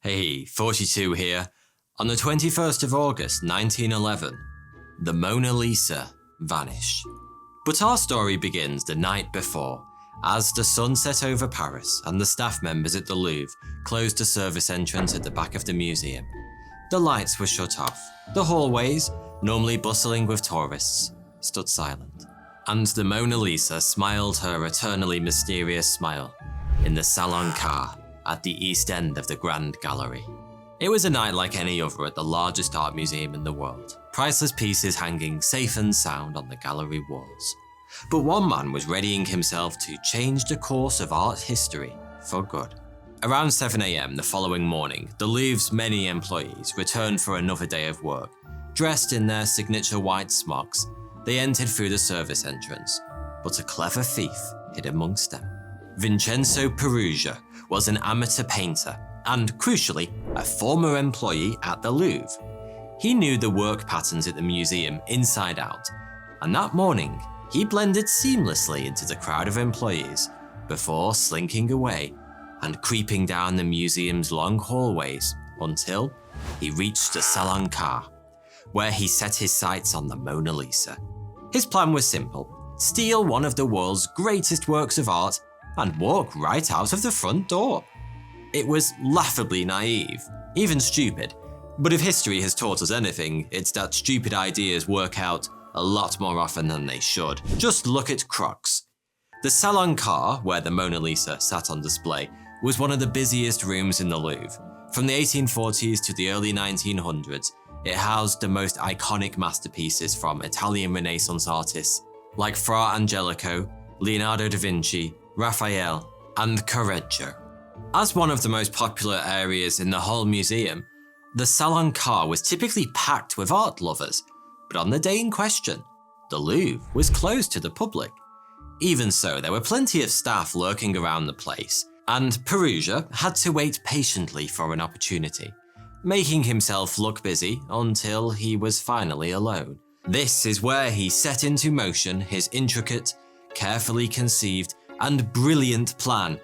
Hey, 42 here. On the 21st of August 1911, the Mona Lisa vanished. But our story begins the night before, as the sun set over Paris and the staff members at the Louvre closed the service entrance at the back of the museum. The lights were shut off. The hallways, normally bustling with tourists, stood silent. And the Mona Lisa smiled her eternally mysterious smile in the Salon Car at the east end of the Grand Gallery. It was a night like any other at the largest art museum in the world, priceless pieces hanging safe and sound on the gallery walls. But one man was readying himself to change the course of art history for good. Around 7 a.m. the following morning, the Louvre's many employees returned for another day of work. Dressed in their signature white smocks, they entered through the service entrance, but a clever thief hid amongst them. Vincenzo Perugia was an amateur painter and, crucially, a former employee at the Louvre. He knew the work patterns at the museum inside out, and that morning, he blended seamlessly into the crowd of employees before slinking away and creeping down the museum's long hallways until he reached the Salon Car, where he set his sights on the Mona Lisa. His plan was simple: steal one of the world's greatest works of art and walk right out of the front door. It was laughably naive, even stupid, but if history has taught us anything, it's that stupid ideas work out a lot more often than they should. Just look at Crocs. The Salon Car, where the Mona Lisa sat on display, was one of the busiest rooms in the Louvre. From the 1840s to the early 1900s, it housed the most iconic masterpieces from Italian Renaissance artists like Fra Angelico, Leonardo da Vinci, Raphael, and Correggio. As one of the most popular areas in the whole museum, the Salon Car was typically packed with art lovers, but on the day in question, the Louvre was closed to the public. Even so, there were plenty of staff lurking around the place, and Perugia had to wait patiently for an opportunity, making himself look busy until he was finally alone. This is where he set into motion his intricate, carefully conceived, and brilliant plan.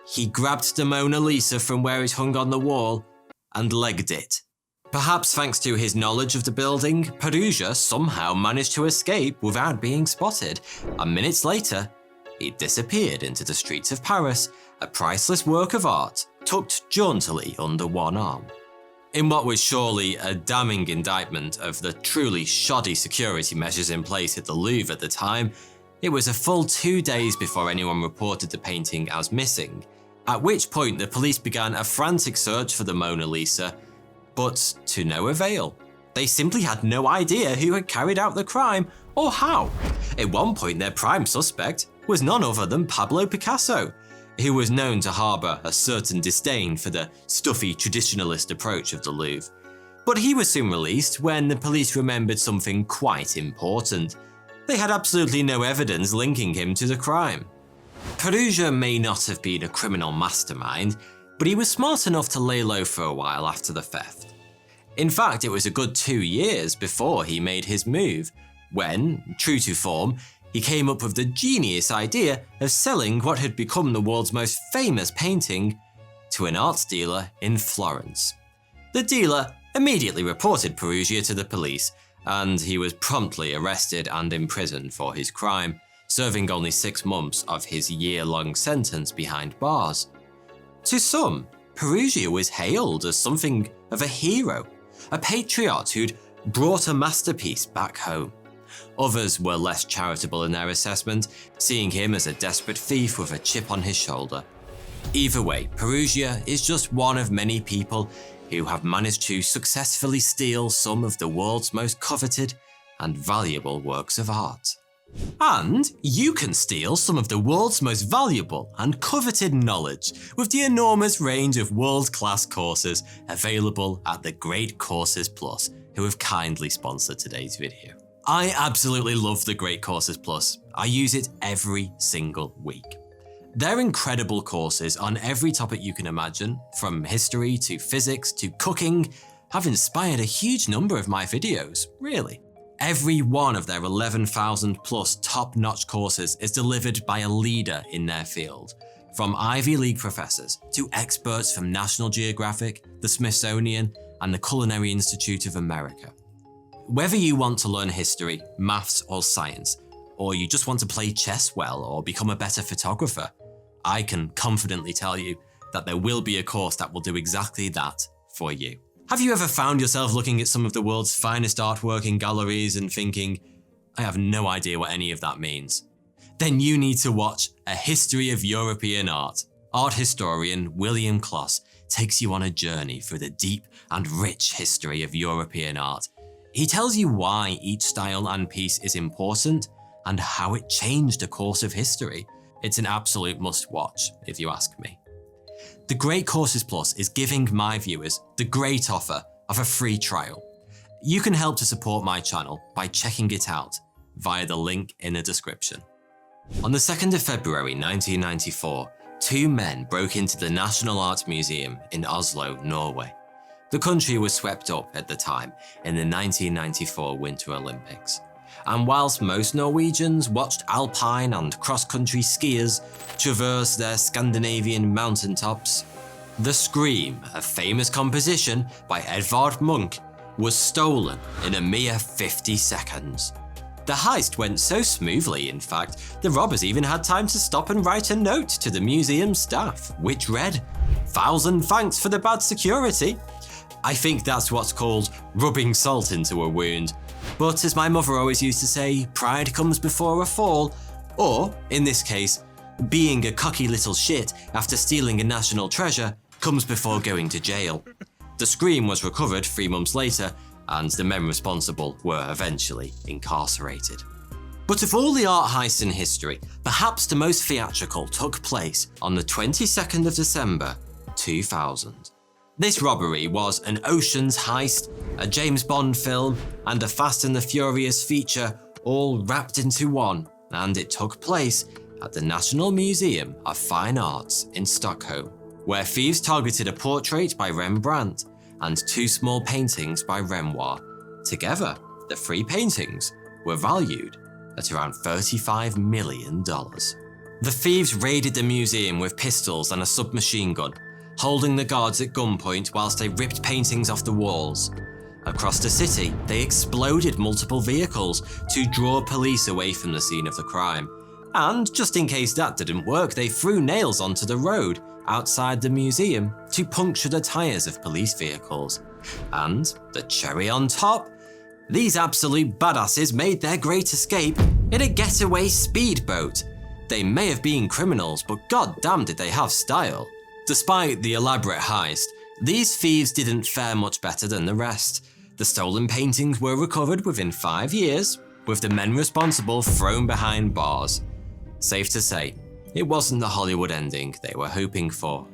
He grabbed the Mona Lisa from where it hung on the wall and legged it. Perhaps thanks to his knowledge of the building, Perugia somehow managed to escape without being spotted, and minutes later, he disappeared into the streets of Paris, a priceless work of art tucked jauntily under one arm. In what was surely a damning indictment of the truly shoddy security measures in place at the Louvre at the time, it was a full 2 days before anyone reported the painting as missing, at which point the police began a frantic search for the Mona Lisa, but to no avail. They simply had no idea who had carried out the crime or how. At one point, their prime suspect was none other than Pablo Picasso, who was known to harbour a certain disdain for the stuffy traditionalist approach of the Louvre. But he was soon released when the police remembered something quite important. They had absolutely no evidence linking him to the crime. Perugia may not have been a criminal mastermind, but he was smart enough to lay low for a while after the theft. In fact, it was a good 2 years before he made his move, when, true to form, he came up with the genius idea of selling what had become the world's most famous painting to an art dealer in Florence. The dealer immediately reported Perugia to the police, and he was promptly arrested and imprisoned for his crime, serving only 6 months of his year-long sentence behind bars. To some, Perugia was hailed as something of a hero, a patriot who'd brought a masterpiece back home. Others were less charitable in their assessment, seeing him as a desperate thief with a chip on his shoulder. Either way, Perugia is just one of many people who have managed to successfully steal some of the world's most coveted and valuable works of art. And you can steal some of the world's most valuable and coveted knowledge with the enormous range of world-class courses available at the Great Courses Plus, who have kindly sponsored today's video. I absolutely love the Great Courses Plus. I use it every single week. They're incredible courses on every topic you can imagine, from history to physics to cooking, have inspired a huge number of my videos, really. Every one of their 11,000 plus top-notch courses is delivered by a leader in their field, from Ivy League professors to experts from National Geographic, the Smithsonian, and the Culinary Institute of America. Whether you want to learn history, maths, or science, or you just want to play chess well or become a better photographer, I can confidently tell you that there will be a course that will do exactly that for you. Have you ever found yourself looking at some of the world's finest artwork in galleries and thinking, I have no idea what any of that means? Then you need to watch A History of European Art. Art historian William Kloss takes you on a journey through the deep and rich history of European art. He tells you why each style and piece is important and how it changed the course of history. It's an absolute must-watch, if you ask me. The Great Courses Plus is giving my viewers the great offer of a free trial. You can help to support my channel by checking it out via the link in the description. On the 2nd of February 1994, two men broke into the National Art Museum in Oslo, Norway. The country was swept up at the time in the 1994 Winter Olympics. And whilst most Norwegians watched alpine and cross-country skiers traverse their Scandinavian mountaintops, the Scream, a famous composition by Edvard Munch, was stolen in a mere 50 seconds. The heist went so smoothly, in fact, the robbers even had time to stop and write a note to the museum staff, which read, "1,000 thanks for the bad security." I think that's what's called rubbing salt into a wound. But as my mother always used to say, pride comes before a fall, or, in this case, being a cocky little shit after stealing a national treasure comes before going to jail. The Scream was recovered 3 months later, and the men responsible were eventually incarcerated. But of all the art heists in history, perhaps the most theatrical took place on the 22nd of December, 2000. This robbery was an Ocean's heist, a James Bond film, and a Fast and the Furious feature all wrapped into one, and it took place at the National Museum of Fine Arts in Stockholm, where thieves targeted a portrait by Rembrandt and 2 small paintings by Renoir. Together, the 3 paintings were valued at around $35 million. The thieves raided the museum with pistols and a submachine gun, holding the guards at gunpoint whilst they ripped paintings off the walls. Across the city, they exploded multiple vehicles to draw police away from the scene of the crime. And just in case that didn't work, they threw nails onto the road outside the museum to puncture the tires of police vehicles. And the cherry on top, these absolute badasses made their great escape in a getaway speedboat. They may have been criminals, but goddamn did they have style. Despite the elaborate heist, these thieves didn't fare much better than the rest. The stolen paintings were recovered within 5 years, with the men responsible thrown behind bars. Safe to say, it wasn't the Hollywood ending they were hoping for.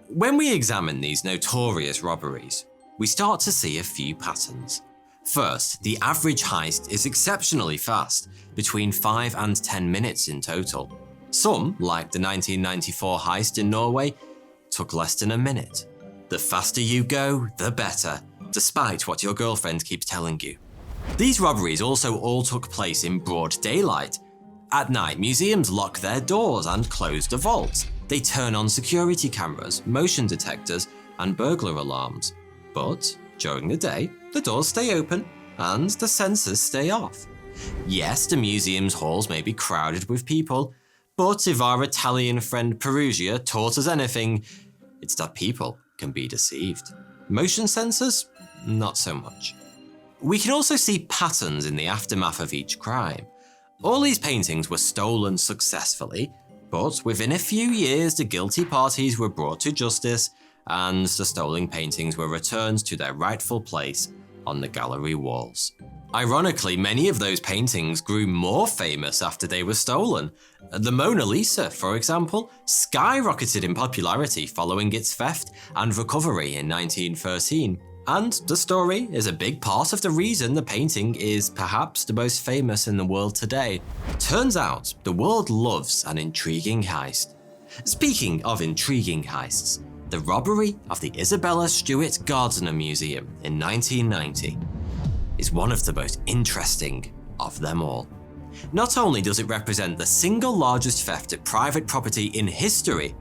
When we examine these notorious robberies, we start to see a few patterns. First, the average heist is exceptionally fast, between 5 and 10 minutes in total. Some, like the 1994 heist in Norway, took less than a minute. The faster you go, the better, despite what your girlfriend keeps telling you. These robberies also all took place in broad daylight. At night, museums lock their doors and close the vaults. They turn on security cameras, motion detectors, and burglar alarms. But during the day, the doors stay open and the sensors stay off. Yes, the museum's halls may be crowded with people, but if our Italian friend Perugia taught us anything, it's that people can be deceived. Motion sensors? Not so much. We can also see patterns in the aftermath of each crime. All these paintings were stolen successfully, but within a few years the guilty parties were brought to justice and the stolen paintings were returned to their rightful place on the gallery walls. Ironically, many of those paintings grew more famous after they were stolen. The Mona Lisa, for example, skyrocketed in popularity following its theft and recovery in 1913. And the story is a big part of the reason the painting is perhaps the most famous in the world today. Turns out, the world loves an intriguing heist. Speaking of intriguing heists, the robbery of the Isabella Stewart Gardner Museum in 1990 is one of the most interesting of them all. Not only does it represent the single largest theft of private property in history,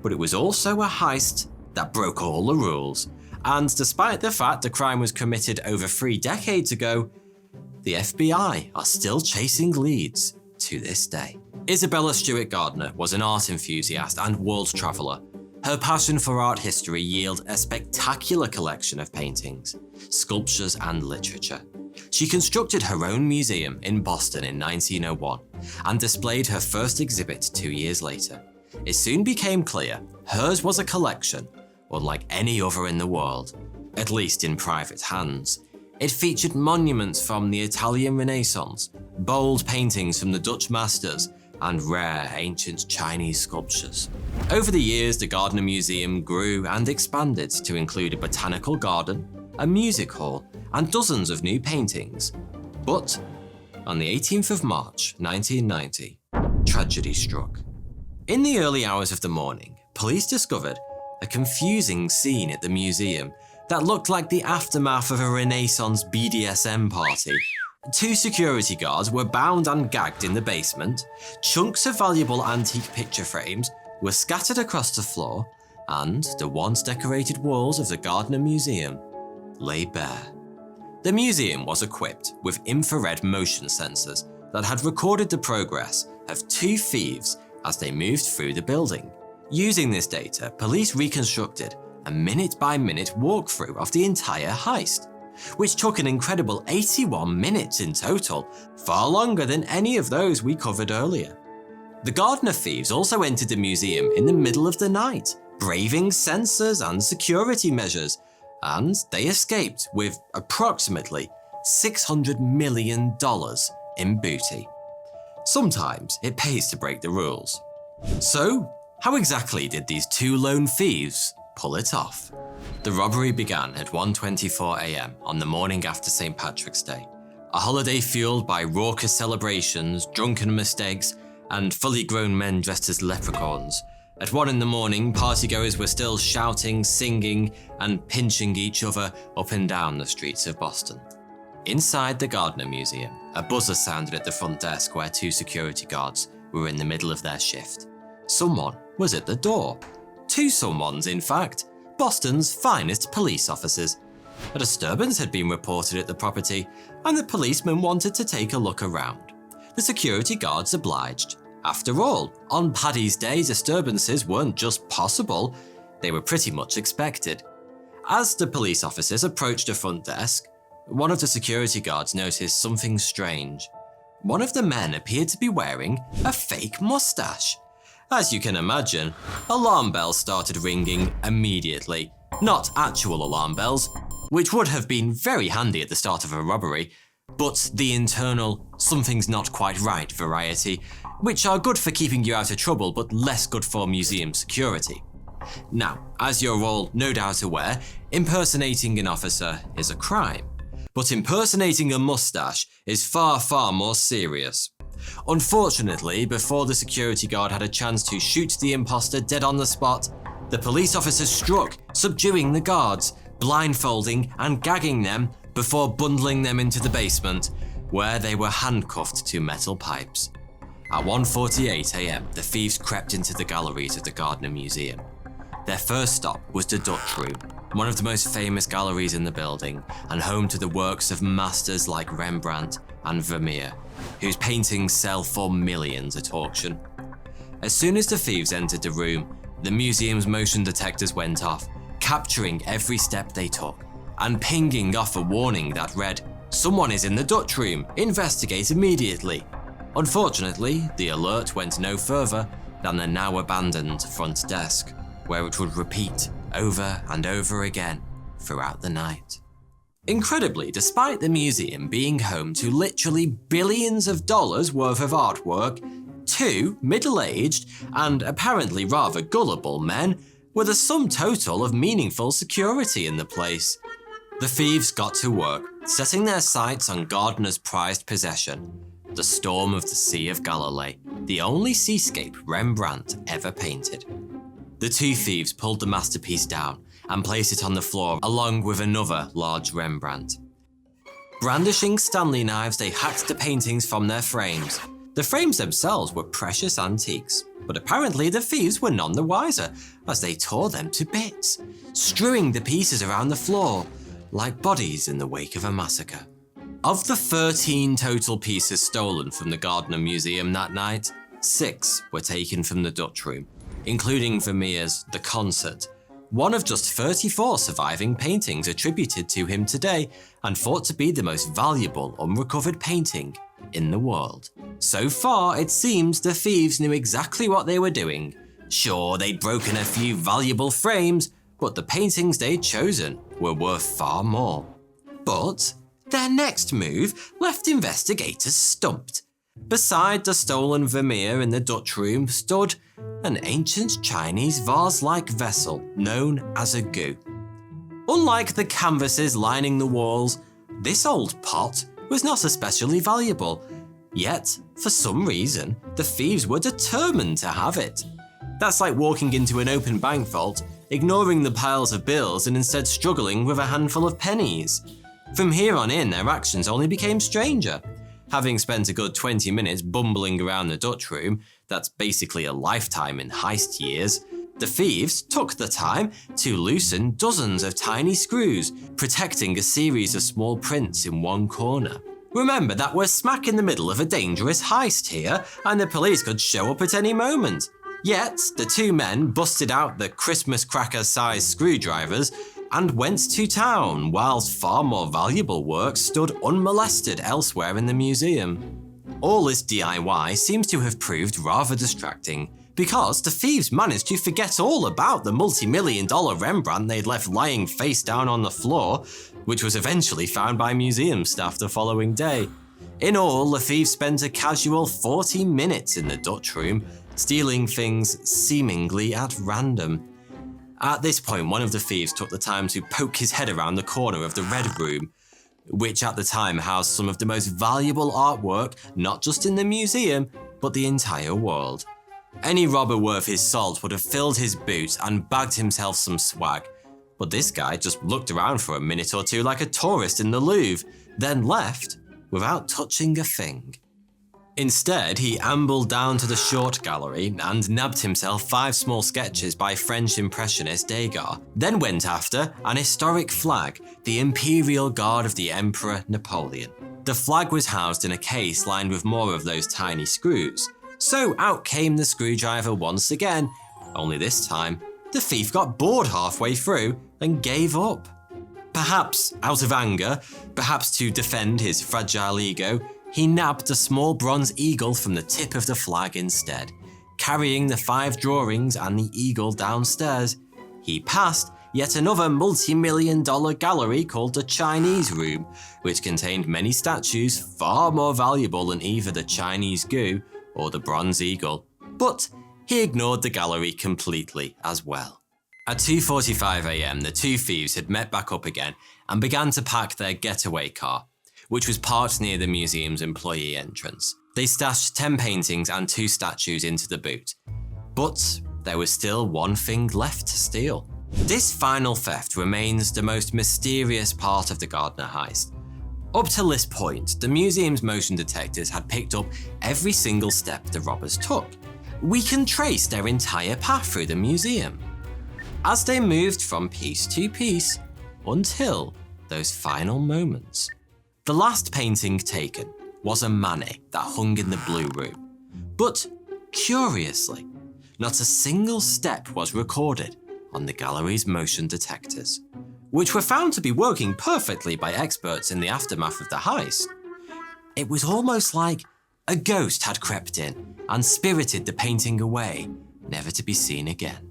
but it was also a heist that broke all the rules. And despite the fact the crime was committed over 3 decades ago, the FBI are still chasing leads to this day. Isabella Stewart Gardner was an art enthusiast and world traveller. Her passion for art history yielded a spectacular collection of paintings, sculptures and literature. She constructed her own museum in Boston in 1901 and displayed her first exhibit 2 years later. It soon became clear hers was a collection unlike any other in the world, at least in private hands. It featured monuments from the Italian Renaissance, bold paintings from the Dutch masters, and rare ancient Chinese sculptures. Over the years, the Gardner Museum grew and expanded to include a botanical garden, a music hall, and dozens of new paintings. But on the 18th of March, 1990, tragedy struck. In the early hours of the morning, police discovered a confusing scene at the museum that looked like the aftermath of a Renaissance BDSM party. 2 security guards were bound and gagged in the basement, chunks of valuable antique picture frames were scattered across the floor, and the once decorated walls of the Gardner Museum lay bare. The museum was equipped with infrared motion sensors that had recorded the progress of 2 thieves as they moved through the building. Using this data, police reconstructed a minute-by-minute walkthrough of the entire heist, which took an incredible 81 minutes in total, far longer than any of those we covered earlier. The Gardner thieves also entered the museum in the middle of the night, braving sensors and security measures, and they escaped with approximately $600 million in booty. Sometimes it pays to break the rules. So, how exactly did these 2 lone thieves pull it off? The robbery began at 1:24 a.m. on the morning after St. Patrick's Day, a holiday fueled by raucous celebrations, drunken mistakes, and fully grown men dressed as leprechauns. At 1 in the morning, partygoers were still shouting, singing, and pinching each other up and down the streets of Boston. Inside the Gardner Museum, a buzzer sounded at the front desk where 2 security guards were in the middle of their shift. Someone was at the door. 2 someones, in fact. Boston's finest police officers. A disturbance had been reported at the property, and the policeman wanted to take a look around. The security guards obliged. After all, on Paddy's Day, disturbances weren't just possible, they were pretty much expected. As the police officers approached the front desk, one of the security guards noticed something strange. One of the men appeared to be wearing a fake mustache. As you can imagine, alarm bells started ringing immediately. Not actual alarm bells, which would have been very handy at the start of a robbery, but the internal something's not quite right variety, which are good for keeping you out of trouble but less good for museum security. Now, as you're all no doubt aware, impersonating an officer is a crime, but impersonating a mustache is far, far more serious. Unfortunately, before the security guard had a chance to shoot the imposter dead on the spot, the police officers struck, subduing the guards, blindfolding and gagging them before bundling them into the basement, where they were handcuffed to metal pipes. At 1:48 a.m, the thieves crept into the galleries of the Gardner Museum. Their first stop was the Dutch Room, one of the most famous galleries in the building, and home to the works of masters like Rembrandt and Vermeer, whose paintings sell for millions at auction. As soon as the thieves entered the room, the museum's motion detectors went off, capturing every step they took, and pinging off a warning that read, "Someone is in the Dutch Room, investigate immediately." Unfortunately, the alert went no further than the now abandoned front desk, where it would repeat over and over again throughout the night. Incredibly, despite the museum being home to literally billions of dollars worth of artwork, 2 middle-aged and apparently rather gullible men were the sum total of meaningful security in the place. The thieves got to work, setting their sights on Gardner's prized possession, the Storm of the Sea of Galilee, the only seascape Rembrandt ever painted. The 2 thieves pulled the masterpiece down and placed it on the floor along with another large Rembrandt. Brandishing Stanley knives, they hacked the paintings from their frames. The frames themselves were precious antiques, but apparently the thieves were none the wiser as they tore them to bits, strewing the pieces around the floor like bodies in the wake of a massacre. Of the 13 total pieces stolen from the Gardner Museum that night, 6 were taken from the Dutch room, including Vermeer's The Concert, one of just 34 surviving paintings attributed to him today and thought to be the most valuable unrecovered painting in the world. So far, it seems the thieves knew exactly what they were doing. Sure, they'd broken a few valuable frames, but the paintings they'd chosen were worth far more. But their next move left investigators stumped. Beside the stolen Vermeer in the Dutch room stood an ancient Chinese vase-like vessel known as a gu. Unlike the canvases lining the walls, this old pot was not especially valuable, yet, for some reason, the thieves were determined to have it. That's like walking into an open bank vault, ignoring the piles of bills and instead struggling with a handful of pennies. From here on in, their actions only became stranger. Having spent a good 20 minutes bumbling around the Dutch room, that's basically a lifetime in heist years, the thieves took the time to loosen dozens of tiny screws, protecting a series of small prints in one corner. Remember that we're smack in the middle of a dangerous heist here, and the police could show up at any moment. Yet, the two men busted out the Christmas cracker-sized screwdrivers and went to town, whilst far more valuable work stood unmolested elsewhere in the museum. All this DIY seems to have proved rather distracting, because the thieves managed to forget all about the multi-million-dollar Rembrandt they'd left lying face down on the floor, which was eventually found by museum staff the following day. In all, the thieves spent a casual 40 minutes in the Dutch room, stealing things seemingly at random. At this point, one of the thieves took the time to poke his head around the corner of the Red Room, which at the time housed some of the most valuable artwork, not just in the museum, but the entire world. Any robber worth his salt would have filled his boot and bagged himself some swag, but this guy just looked around for a minute or two like a tourist in the Louvre, then left without touching a thing. Instead, he ambled down to the short gallery and nabbed himself 5 small sketches by French impressionist Degas, then went after an historic flag, the Imperial Guard of the Emperor Napoleon. The flag was housed in a case lined with more of those tiny screws, so out came the screwdriver once again, only this time, the thief got bored halfway through and gave up. Perhaps out of anger, perhaps to defend his fragile ego, he nabbed a small bronze eagle from the tip of the flag instead. Carrying the 5 drawings and the eagle downstairs, he passed yet another multi-million-dollar gallery called the Chinese Room, which contained many statues far more valuable than either the Chinese gu or the bronze eagle. But he ignored the gallery completely as well. At 2:45 a.m, the two thieves had met back up again and began to pack their getaway car, which was parked near the museum's employee entrance. They stashed 10 paintings and 2 statues into the boot. But there was still one thing left to steal. This final theft remains the most mysterious part of the Gardner heist. Up till this point, the museum's motion detectors had picked up every single step the robbers took. We can trace their entire path through the museum, as they moved from piece to piece until those final moments. The last painting taken was a Manet that hung in the Blue Room. But curiously, not a single step was recorded on the gallery's motion detectors, which were found to be working perfectly by experts in the aftermath of the heist. It was almost like a ghost had crept in and spirited the painting away, never to be seen again.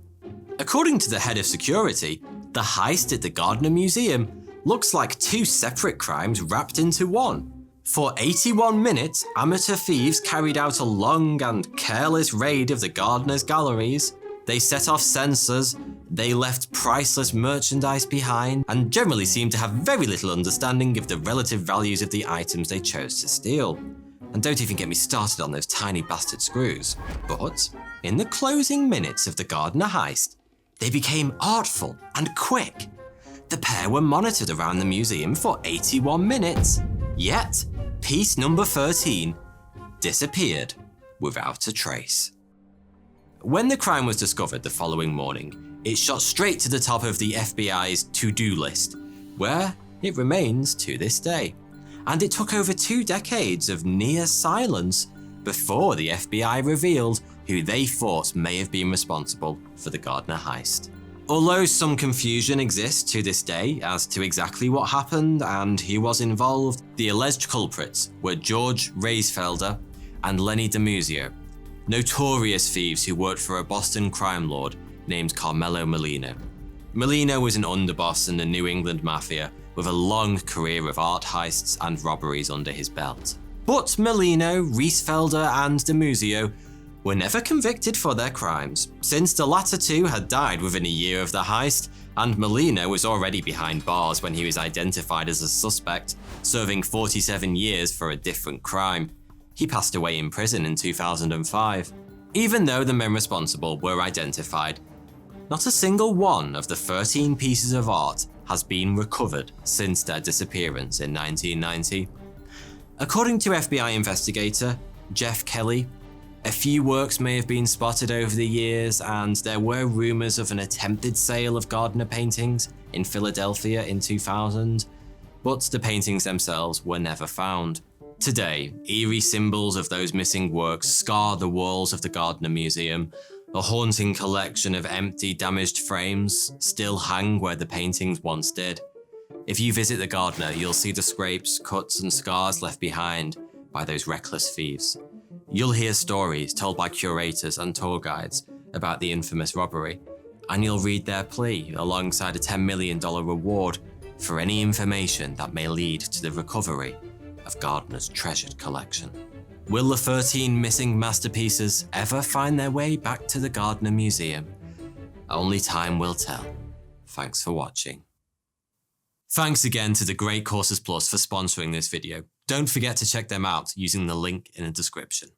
According to the head of security, the heist at the Gardner Museum looks like 2 separate crimes wrapped into one. For 81 minutes, amateur thieves carried out a long and careless raid of the Gardner's galleries. They set off censors, they left priceless merchandise behind, and generally seemed to have very little understanding of the relative values of the items they chose to steal. And don't even get me started on those tiny bastard screws. But in the closing minutes of the Gardner heist, they became artful and quick. The pair were monitored around the museum for 81 minutes, yet piece number 13 disappeared without a trace. When the crime was discovered the following morning, it shot straight to the top of the FBI's to-do list, where it remains to this day. And it took over 2 decades of near silence before the FBI revealed who they thought may have been responsible for the Gardner heist. Although some confusion exists to this day as to exactly what happened and who was involved, the alleged culprits were George Reisfelder and Lenny DiMuzio, notorious thieves who worked for a Boston crime lord named Carmelo Molino. Molino was an underboss in the New England Mafia with a long career of art heists and robberies under his belt. But Molino, Reisfelder, and DiMuzio were never convicted for their crimes, since the latter two had died within a year of the heist, and Molino was already behind bars when he was identified as a suspect, serving 47 years for a different crime. He passed away in prison in 2005. Even though the men responsible were identified, not a single one of the 13 pieces of art has been recovered since their disappearance in 1990. According to FBI investigator Jeff Kelly, a few works may have been spotted over the years, and there were rumors of an attempted sale of Gardner paintings in Philadelphia in 2000, but the paintings themselves were never found. Today, eerie symbols of those missing works scar the walls of the Gardner Museum. A haunting collection of empty, damaged frames still hang where the paintings once did. If you visit the Gardner, you'll see the scrapes, cuts, and scars left behind by those reckless thieves. You'll hear stories told by curators and tour guides about the infamous robbery, and you'll read their plea alongside a $10 million reward for any information that may lead to the recovery of Gardner's treasured collection. Will the 13 missing masterpieces ever find their way back to the Gardner Museum? Only time will tell. Thanks for watching. Thanks again to the Great Courses Plus for sponsoring this video. Don't forget to check them out using the link in the description.